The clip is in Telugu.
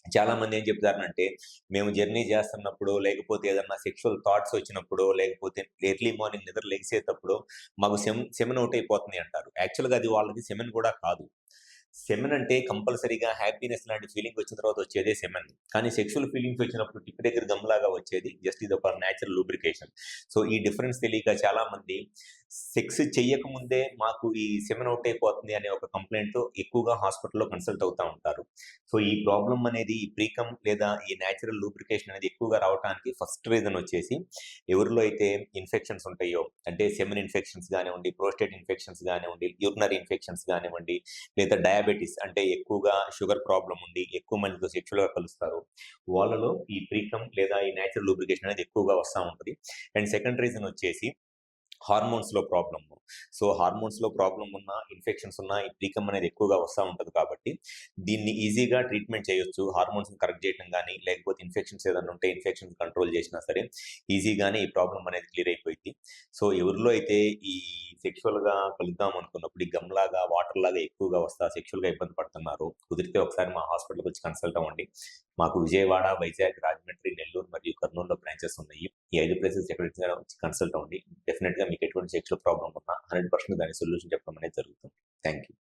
చాలా మంది ఏం చెప్తారనంటే, మేము జర్నీ చేస్తున్నప్పుడు, లేకపోతే ఏదన్నా సెక్సువల్ థాట్స్ వచ్చినప్పుడో, లేకపోతే ఎర్లీ మార్నింగ్ నిద్ర లెగిసేటప్పుడో మాకు సెమెన్ ఔట్ అయిపోతుంది అంటారు. యాక్చువల్‌గా అది వాళ్ళకి సెమెన్ గూడా కాదు. సెమెన్ అంటే కంపల్సరీగా హ్యాపీనెస్ లాంటి ఫీలింగ్ వచ్చిన తర్వాత వచ్చేదే సెమెన్. కానీ సెక్సువల్ ఫీలింగ్స్ వచ్చినప్పుడు టిప్ దగ్గర గమ్‌లాగా వచ్చేది జస్ట్ ఇదొక నేచురల్ లూబ్రికేషన్. సో, ఈ డిఫరెన్స్ తెలియక చాలామంది సెక్స్ చెయ్యకముందే మాకు ఈ సెమెన్ ఔట్ అయిపోతుంది అనే ఒక కంప్లెయింట్‌తో ఎక్కువగా హాస్పిటల్‌లో కన్సల్ట్ అవుతా ఉంటారు. సో, ఈ ప్రాబ్లమ్ అనేది ఈ ప్రీకమ్ లేదా ఈ నేచురల్ లూబ్రికేషన్ అనేది ఎక్కువగా రావటానికి ఫస్ట్ రీజన్ వచ్చేసి ఎవరిలో అయితే ఇన్ఫెక్షన్స్ ఉంటాయో, అంటే సెమెన్ ఇన్ఫెక్షన్స్ గానివ్వండి, ప్రోస్టేట్ ఇన్ఫెక్షన్స్ గానివ్వండి, యూరినరీ ఇన్ఫెక్షన్స్ గానివ్వండి, లేదా డయాబెటిస్ అంటే ఎక్కువగా షుగర్ ప్రాబ్లమ్ ఉండి, ఎక్కువ మందితో సెక్చువల్‌గా కలుస్తారు. వాళ్ళలో ఈ ప్రీకమ్ లేదా ఈ నేచురల్ లూబ్రికేషన్ అనేది ఎక్కువగా వస్తా ఉంటది. అండ్ సెకండ్ రీజన్ వచ్చేసి హార్మోన్స్‌లో ప్రాబ్లమ్. సో, హార్మోన్స్‌లో ప్రాబ్లమ్ ఉన్న, ఇన్ఫెక్షన్స్ ఉన్న ఈ ప్రీకమ్ అనేది ఎక్కువగా వస్తా ఉంటది కాబట్టి, దీన్ని ఈజీగా ట్రీట్మెంట్ చేయొచ్చు. హార్మోన్స్‌ని కరెక్ట్ చేయటం గాని, లేకపోతే ఇన్ఫెక్షన్స్ ఏదన్నా ఉంటే ఇన్ఫెక్షన్స్ కంట్రోల్ చేసినా సరే, ఈజీగానే ఈ ప్రాబ్లమ్ అనేది క్లియర్ అయిపోయిద్ది. సో, ఎవరిలో అయితే ఈ సెక్సువల్‌గా కలుద్దాం అనుకున్నప్పుడు ఈ గమ్‌లాగా, వాటర్‌లాగా ఎక్కువగా వస్తా సెక్సువల్‌గా ఇబ్బంది పడుతున్నారో, కుదిరితే ఒకసారి మా హాస్పిటల్‌కొచ్చి కన్సల్ట్ అవ్వండి. మాకు విజయవాడ, వైజాగ్, రాజమండ్రి, నెల్లూరు మరియు కర్నూలులో బ్రాంచెస్ ఉన్నాయి. ఈ 5 ప్లేసెస్ ఎక్కడికైనా వచ్చి కన్సల్ట్ అవ్వండి. డెఫినిట్‌గా మీకు ఎటువంటి సెక్సువల్ ప్రాబ్లమ్ ఉన్నా 100% దానికి సొల్యూషన్ చెప్పడం అనేది జరుగుతుంది. Thank you.